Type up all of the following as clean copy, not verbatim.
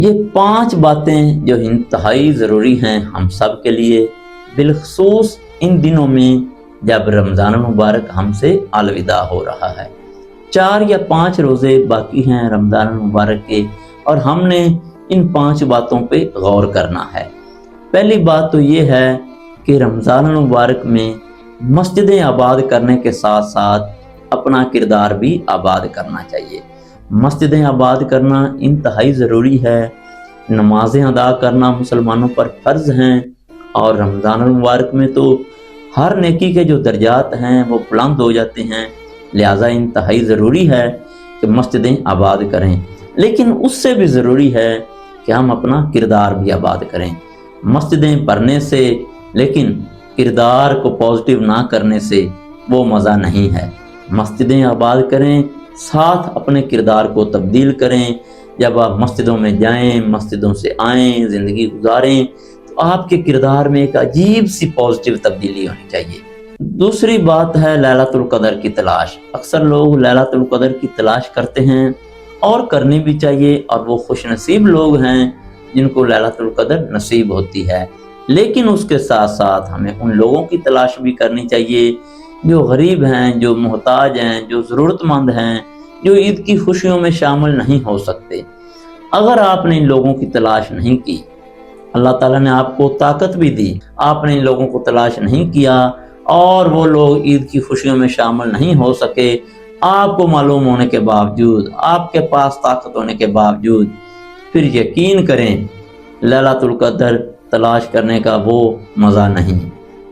یہ 5 باتیں جو انتہائی ضروری ہیں ہم سب کے لیے، بالخصوص ان دنوں میں جب رمضان المبارک ہم سے الوداع ہو رہا ہے۔ 4 یا 5 روزے باقی ہیں رمضان المبارک کے، اور ہم نے ان 5 باتوں پہ غور کرنا ہے۔ پہلی بات تو یہ ہے کہ رمضان المبارک میں مسجدیں آباد کرنے کے ساتھ ساتھ اپنا کردار بھی آباد کرنا چاہیے۔ مسجدیں آباد کرنا انتہائی ضروری ہے، نمازیں ادا کرنا مسلمانوں پر فرض ہیں، اور رمضان المبارک میں تو ہر نیکی کے جو درجات ہیں وہ بلند ہو جاتے ہیں، لہٰذا انتہائی ضروری ہے کہ مسجدیں آباد کریں۔ لیکن اس سے بھی ضروری ہے کہ ہم اپنا کردار بھی آباد کریں۔ مسجدیں پڑھنے سے لیکن کردار کو پازیٹیو نہ کرنے سے وہ مزہ نہیں ہے۔ مسجدیں آباد کریں، ساتھ اپنے کردار کو تبدیل کریں۔ جب آپ مسجدوں میں جائیں، مسجدوں سے آئیں، زندگی گزاریں، تو آپ کے کردار میں ایک عجیب سی پازیٹیو تبدیلی ہونی چاہیے۔ دوسری بات ہے لیلۃ القدر کی تلاش۔ اکثر لوگ لیلۃ القدر کی تلاش کرتے ہیں، اور کرنی بھی چاہیے، اور وہ خوش نصیب لوگ ہیں جن کو لیلۃ القدر نصیب ہوتی ہے۔ لیکن اس کے ساتھ ساتھ ہمیں ان لوگوں کی تلاش بھی کرنی چاہیے جو غریب ہیں، جو محتاج ہیں، جو ضرورت مند ہیں، جو عید کی خوشیوں میں شامل نہیں ہو سکتے۔ اگر آپ نے ان لوگوں کی تلاش نہیں کی، اللہ تعالیٰ نے آپ کو طاقت بھی دی، آپ نے ان لوگوں کو تلاش نہیں کیا اور وہ لوگ عید کی خوشیوں میں شامل نہیں ہو سکے، آپ کو معلوم ہونے کے باوجود، آپ کے پاس طاقت ہونے کے باوجود، پھر یقین کریں لیلۃ القدر تلاش کرنے کا وہ مزہ نہیں،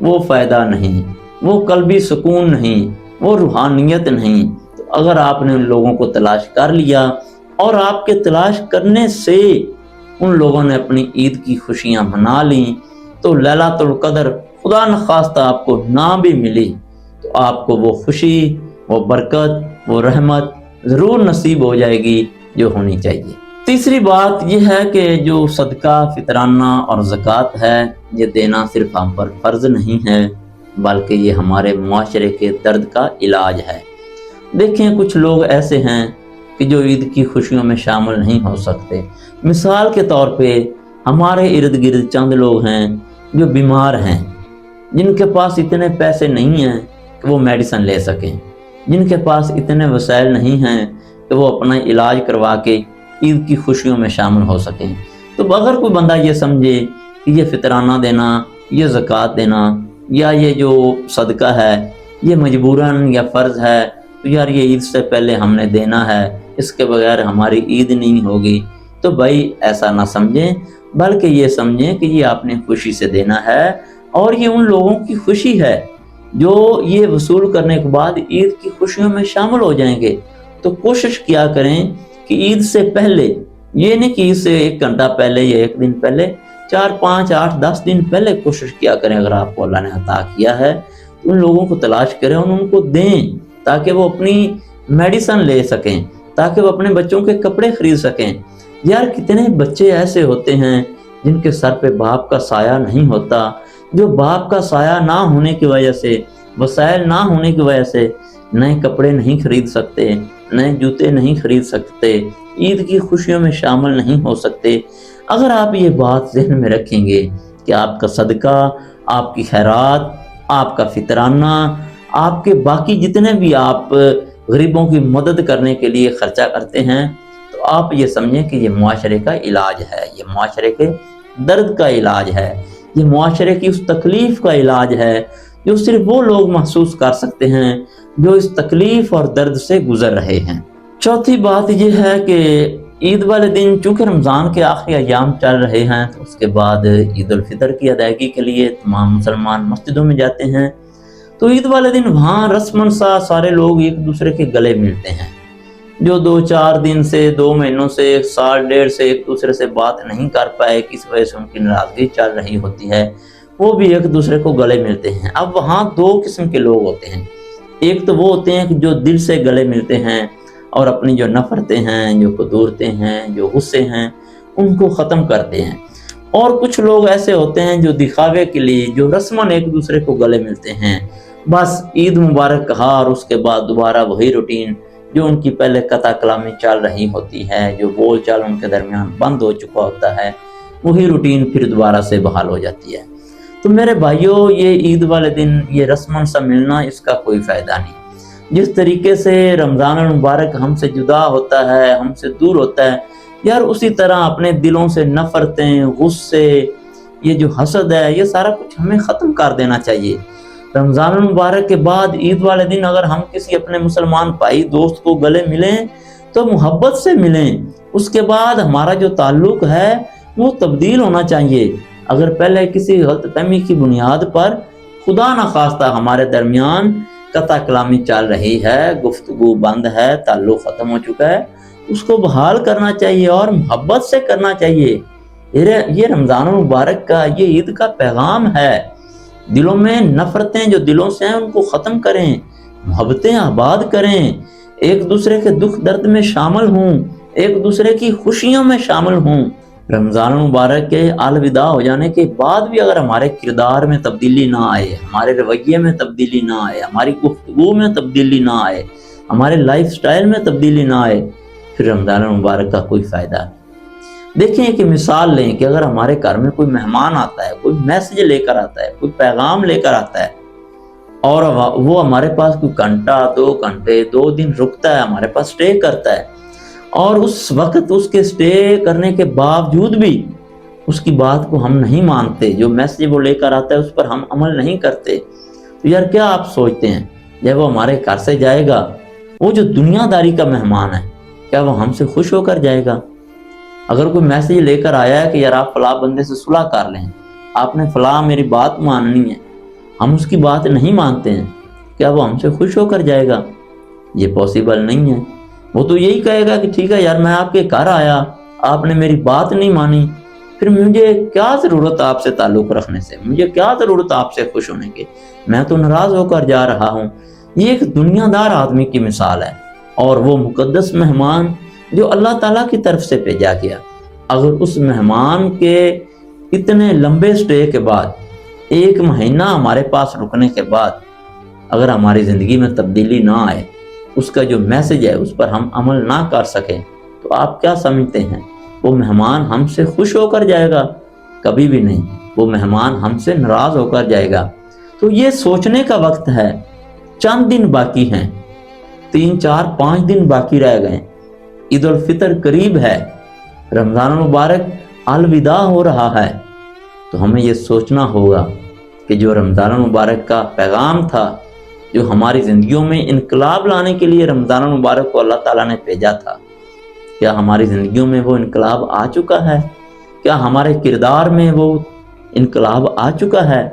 وہ فائدہ نہیں، وہ قلبی سکون نہیں، وہ روحانیت نہیں۔ تو اگر آپ نے ان لوگوں کو تلاش کر لیا اور آپ کے تلاش کرنے سے ان لوگوں نے اپنی عید کی خوشیاں منا لیں، تو لیلۃ القدر خدا نخواستہ آپ کو نہ بھی ملی تو آپ کو وہ خوشی، وہ برکت، وہ رحمت ضرور نصیب ہو جائے گی جو ہونی چاہیے۔ تیسری بات یہ ہے کہ جو صدقہ، فطرانہ اور زکوٰۃ ہے، یہ دینا صرف ہم پر فرض نہیں ہے بلکہ یہ ہمارے معاشرے کے درد کا علاج ہے۔ دیکھیں کچھ لوگ ایسے ہیں کہ جو عید کی خوشیوں میں شامل نہیں ہو سکتے۔ مثال کے طور پہ ہمارے ارد گرد چند لوگ ہیں جو بیمار ہیں، جن کے پاس اتنے پیسے نہیں ہیں کہ وہ میڈیسن لے سکیں، جن کے پاس اتنے وسائل نہیں ہیں کہ وہ اپنا علاج کروا کے عید کی خوشیوں میں شامل ہو سکیں۔ تو اگر کوئی بندہ یہ سمجھے کہ یہ فطرانہ دینا، یہ زکوٰۃ دینا یا یہ جو صدقہ ہے یہ مجبوراً یا فرض ہے، تو یار یہ عید سے پہلے ہم نے دینا ہے، اس کے بغیر ہماری عید نہیں ہوگی، تو بھائی ایسا نہ سمجھیں، بلکہ یہ سمجھیں کہ یہ آپ نے خوشی سے دینا ہے، اور یہ ان لوگوں کی خوشی ہے جو یہ وصول کرنے کے بعد عید کی خوشیوں میں شامل ہو جائیں گے۔ تو کوشش کیا کریں کہ عید سے پہلے، یہ نہیں کہ عید سے 1 گھنٹہ پہلے یا 1 دن پہلے، 4، 5، 8، 10 دن پہلے کوشش کیا کریں، اگر آپ کو اللہ نے عطا کیا ہے تو ان لوگوں کو تلاش کریں اور ان کو دیں تاکہ وہ اپنی میڈیسن لے سکیں، تاکہ وہ اپنے بچوں کے کپڑے خرید سکیں۔ یار کتنے بچے ایسے ہوتے ہیں جن کے سر پہ باپ کا سایہ نہیں ہوتا، جو باپ کا سایہ نہ ہونے کی وجہ سے، وسائل نہ ہونے کی وجہ سے نئے کپڑے نہیں خرید سکتے، نئے جوتے نہیں خرید سکتے، عید کی خوشیوں میں شامل نہیں ہو سکتے۔ اگر آپ یہ بات ذہن میں رکھیں گے کہ آپ کا صدقہ، آپ کی خیرات، آپ کا فطرانہ، آپ کے باقی جتنے بھی آپ غریبوں کی مدد کرنے کے لیے خرچہ کرتے ہیں، تو آپ یہ سمجھیں کہ یہ معاشرے کا علاج ہے، یہ معاشرے کے درد کا علاج ہے، یہ معاشرے کی اس تکلیف کا علاج ہے جو صرف وہ لوگ محسوس کر سکتے ہیں جو اس تکلیف اور درد سے گزر رہے ہیں۔ چوتھی بات یہ ہے کہ عید والے دن چونکہ رمضان کے آخری ایام چل رہے ہیں، تو اس کے بعد عید الفطر کی ادائیگی کے لیے تمام مسلمان مسجدوں میں جاتے ہیں۔ تو عید والے دن وہاں رسماً سا سارے لوگ ایک دوسرے کے گلے ملتے ہیں، جو 2-4 دن سے، 2 مہینوں سے، 1 سال 1.5 سے ایک دوسرے سے بات نہیں کر پائے، کس وجہ سے ان کی ناراضگی چل رہی ہوتی ہے، وہ بھی ایک دوسرے کو گلے ملتے ہیں۔ اب وہاں 2 قسم کے لوگ ہوتے ہیں، ایک تو وہ ہوتے ہیں کہ جو دل سے گلے ملتے ہیں اور اپنی جو نفرتیں ہیں، جو قدورتیں ہیں، جو غصے ہیں، ان کو ختم کرتے ہیں، اور کچھ لوگ ایسے ہوتے ہیں جو دکھاوے کے لیے، جو رسماً ایک دوسرے کو گلے ملتے ہیں، بس عید مبارک کہا اور اس کے بعد دوبارہ وہی روٹین جو ان کی پہلے قطع کلامی چل رہی ہوتی ہے، جو بول چال ان کے درمیان بند ہو چکا ہوتا ہے، وہی روٹین پھر دوبارہ سے بحال ہو جاتی ہے۔ تو میرے بھائیوں، یہ عید والے دن یہ رسماً سا ملنا، اس کا کوئی فائدہ نہیں۔ جس طریقے سے رمضان المبارک ہم سے جدا ہوتا ہے، ہم سے دور ہوتا ہے، یار اسی طرح اپنے دلوں سے نفرتیں، غصے، یہ جو حسد ہے، یہ سارا کچھ ہمیں ختم کر دینا چاہیے۔ رمضان المبارک کے بعد عید والے دن اگر ہم کسی اپنے مسلمان بھائی دوست کو گلے ملیں تو محبت سے ملیں۔ اس کے بعد ہمارا جو تعلق ہے وہ تبدیل ہونا چاہیے۔ اگر پہلے کسی غلط فہمی کی بنیاد پر خدا نخواستہ ہمارے درمیان قطع کلامی چل رہی ہے، گفتگو بند ہے، تعلق ختم ہو چکا ہے، اس کو بحال کرنا چاہیے اور محبت سے کرنا چاہیے۔ یہ رمضان المبارک کا، یہ عید کا پیغام ہے۔ دلوں میں نفرتیں جو دلوں سے ہیں ان کو ختم کریں، محبتیں آباد کریں، ایک دوسرے کے دکھ درد میں شامل ہوں، ایک دوسرے کی خوشیوں میں شامل ہوں۔ رمضان المبارک کے الوداع ہو جانے کے بعد بھی اگر ہمارے کردار میں تبدیلی نہ آئے، ہمارے رویے میں تبدیلی نہ آئے، ہماری گفتگو میں تبدیلی نہ آئے، ہمارے لائف سٹائل میں تبدیلی نہ آئے، پھر رمضان المبارک کا کوئی فائدہ نہیں۔ دیکھیں کہ مثال لیں کہ اگر ہمارے گھر میں کوئی مہمان آتا ہے، کوئی میسج لے کر آتا ہے، کوئی پیغام لے کر آتا ہے، اور وہ ہمارے پاس کوئی گھنٹہ، 2 گھنٹے، 2 دن رکتا ہے، ہمارے پاس سٹے کرتا ہے، اور اس وقت اس کے سٹے کرنے کے باوجود بھی اس کی بات کو ہم نہیں مانتے، جو میسج وہ لے کر آتا ہے اس پر ہم عمل نہیں کرتے، تو یار کیا آپ سوچتے ہیں جب وہ ہمارے گھر سے جائے گا، وہ جو دنیا داری کا مہمان ہے، کیا وہ ہم سے خوش ہو کر جائے گا؟ اگر کوئی میسج لے کر آیا ہے کہ یار آپ فلاں بندے سے صلح کر لیں، آپ نے فلاں میری بات ماننی ہے، ہم اس کی بات نہیں مانتے ہیں، کیا وہ ہم سے خوش ہو کر جائے گا؟ یہ پاسبل نہیں ہے۔ وہ تو یہی کہے گا کہ ٹھیک ہے یار، میں آپ کے گھر آیا، آپ نے میری بات نہیں مانی، پھر مجھے کیا ضرورت آپ سے تعلق رکھنے سے، مجھے کیا ضرورت آپ سے خوش ہونے کی، میں تو ناراض ہو کر جا رہا ہوں۔ یہ ایک دنیا دار آدمی کی مثال ہے، اور وہ مقدس مہمان جو اللہ تعالیٰ کی طرف سے بھیجا گیا، اگر اس مہمان کے اتنے لمبے سٹے کے بعد، 1 مہینہ ہمارے پاس رکنے کے بعد، اگر ہماری زندگی میں تبدیلی نہ آئے، اس کا جو میسج ہے اس پر ہم عمل نہ کر سکیں، تو آپ کیا سمجھتے ہیں وہ مہمان ہم سے خوش ہو کر جائے گا؟ کبھی بھی نہیں، وہ مہمان ہم سے ناراض ہو کر جائے گا۔ تو یہ سوچنے کا وقت ہے، چند دن باقی ہیں، 3 4 5 دن باقی رہ گئے، عید الفطر قریب ہے، رمضان المبارک الوداع ہو رہا ہے، تو ہمیں یہ سوچنا ہوگا کہ جو رمضان المبارک کا پیغام تھا، جو ہماری زندگیوں میں انقلاب لانے کے لیے رمضان المبارک کو اللہ تعالیٰ نے بھیجا تھا، کیا ہماری زندگیوں میں وہ انقلاب آ چکا ہے؟ کیا ہمارے کردار میں وہ انقلاب آ چکا ہے؟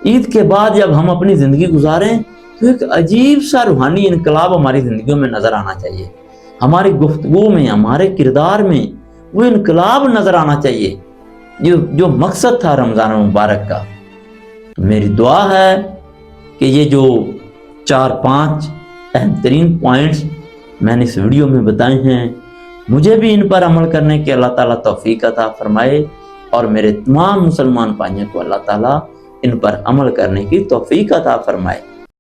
عید کے بعد جب ہم اپنی زندگی گزاریں تو ایک عجیب سا روحانی انقلاب ہماری زندگیوں میں نظر آنا چاہیے، ہماری گفتگو میں، ہمارے کردار میں وہ انقلاب نظر آنا چاہیے، جو مقصد تھا رمضان المبارک کا۔ میری دعا ہے کہ یہ جو 4-5 اہم ترین پوائنٹس میں نے اس ویڈیو میں بتائے ہیں، مجھے بھی ان پر عمل کرنے کے اللہ تعالیٰ توفیق عطا فرمائے، اور میرے تمام مسلمان بھائیوں کو اللہ تعالیٰ ان پر عمل کرنے کی توفیق عطا فرمائے۔